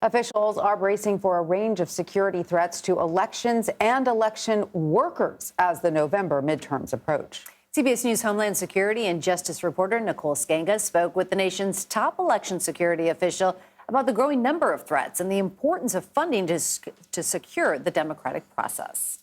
Officials are bracing for a range of security threats to elections and election workers as the November midterms approach. CBS News Homeland Security and Justice reporter Nicole Sganga spoke with the nation's top election security official about the growing number of threats and the importance of funding to secure the democratic process.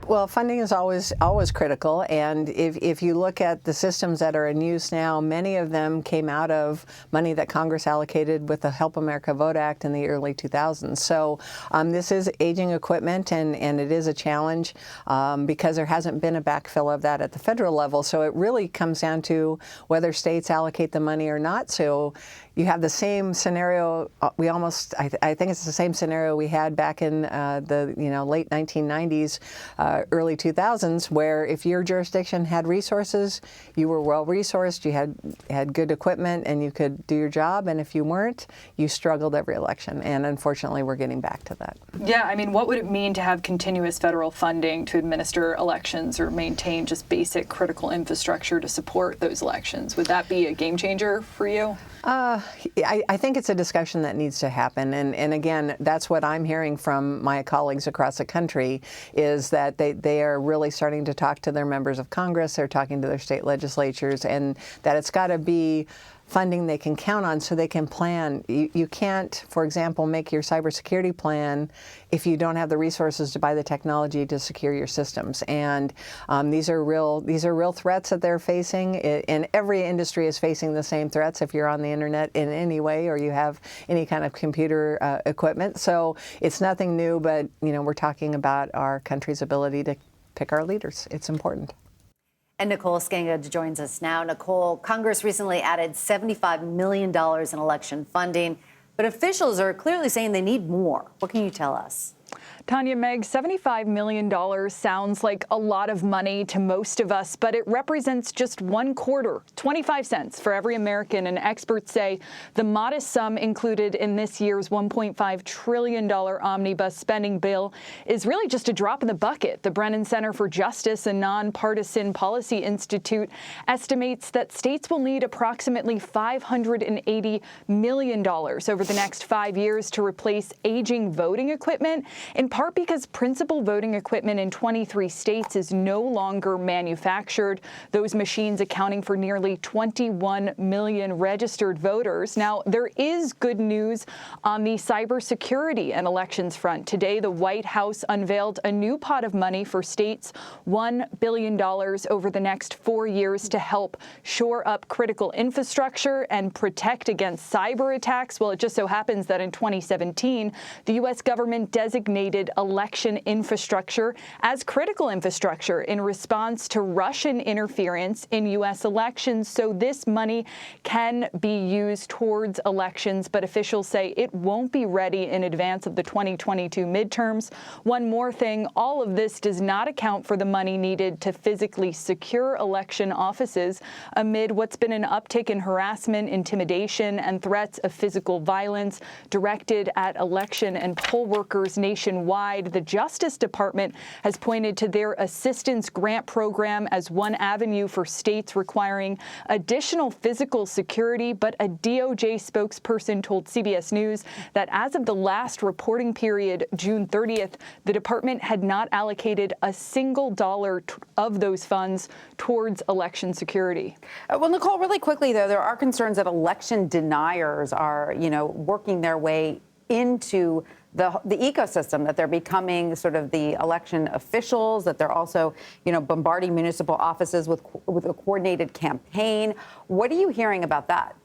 Well, funding is always critical, and if you look at the systems that are in use now, many of them came out of money that Congress allocated with the Help America Vote Act in the early 2000s. So this is aging equipment, and it is a challenge because there hasn't been a backfill of that at the federal level. So it really comes down to whether states allocate the money or not. So you have the same scenario. I think it's the same scenario we had back in the late 1990s, early 2000s, where if your jurisdiction had resources, you were well resourced, you had good equipment, and you could do your job. And if you weren't, you struggled every election. And unfortunately, we're getting back to that. Yeah, I mean, what would it mean to have continuous federal funding to administer elections or maintain just basic critical infrastructure to support those elections? Would that be a game changer for you? I think it's a discussion that needs to happen. And again, that's what I'm hearing from my colleagues across the country, is that they are really starting to talk to their members of Congress, they're talking to their state legislatures, and that it's got to be funding they can count on so they can plan. You can't, for example, make your cybersecurity plan if you don't have the resources to buy the technology to secure your systems. And these are real threats that they're facing, and every industry is facing the same threats if you're on the internet in any way or you have any kind of computer equipment. So it's nothing new, but we're talking about our country's ability to pick our leaders. It's important. And Nicole Sganga joins us now. Nicole, Congress recently added $75 million in election funding, but officials are clearly saying they need more. What can you tell us? Tanya, Meg, $75 million sounds like a lot of money to most of us, but it represents just 1/4, 25 cents for every American. And experts say the modest sum included in this year's $1.5 trillion omnibus spending bill is really just a drop in the bucket. The Brennan Center for Justice, a nonpartisan policy institute, estimates that states will need approximately $580 million over the next 5 years to replace aging voting equipment, in part because principal voting equipment in 23 states is no longer manufactured, those machines accounting for nearly 21 million registered voters. Now, there is good news on the cybersecurity and elections front. Today, the White House unveiled a new pot of money for states, $1 billion over the next 4 years to help shore up critical infrastructure and protect against cyber attacks. Well, it just so happens that in 2017, the U.S. government designated election infrastructure as critical infrastructure in response to Russian interference in U.S. elections. So this money can be used towards elections, but officials say it won't be ready in advance of the 2022 midterms. One more thing, all of this does not account for the money needed to physically secure election offices amid what's been an uptick in harassment, intimidation, and threats of physical violence directed at election and poll workers nationwide. The Justice Department has pointed to their assistance grant program as one avenue for states requiring additional physical security, but a DOJ spokesperson told CBS News that as of the last reporting period, June 30th, the department had not allocated a single dollar of those funds towards election security. Well, Nicole, really quickly, though, there are concerns that election deniers are, working their way into the ecosystem, that they're becoming sort of the election officials, that they're also, bombarding municipal offices with a coordinated campaign. What are you hearing about that?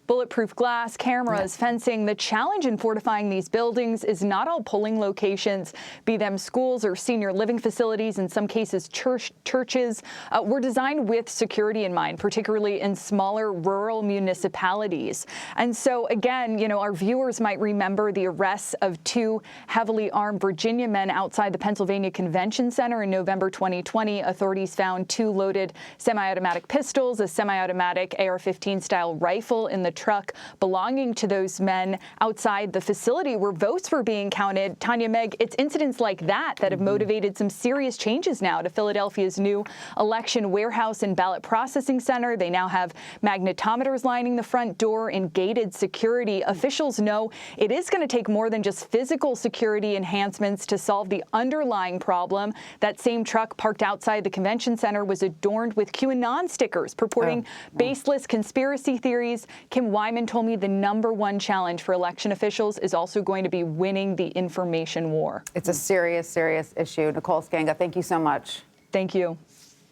Bulletproof glass, cameras, fencing. The challenge in fortifying these buildings is not all polling locations, be them schools or senior living facilities, in some cases churches, were designed with security in mind, particularly in smaller rural municipalities. And so, again, our viewers might remember the arrests of 2 heavily armed Virginia men outside the Pennsylvania Convention Center in November 2020. Authorities found 2 loaded semi-automatic pistols, a semi-automatic AR-15 style rifle in the truck belonging to those men outside the facility where votes were being counted. Tanya, Meg, it's incidents like that have motivated some serious changes now to Philadelphia's new election warehouse and ballot processing center. They now have magnetometers lining the front door and gated security. Officials know it is going to take more than just physical security enhancements to solve the underlying problem. That same truck parked outside the convention center was adorned with QAnon stickers purporting baseless conspiracy theories. Kim Wyman told me the #1 challenge for election officials is also going to be winning the information war. It's a serious, serious issue. Nicole Sganga, thank you so much. Thank you.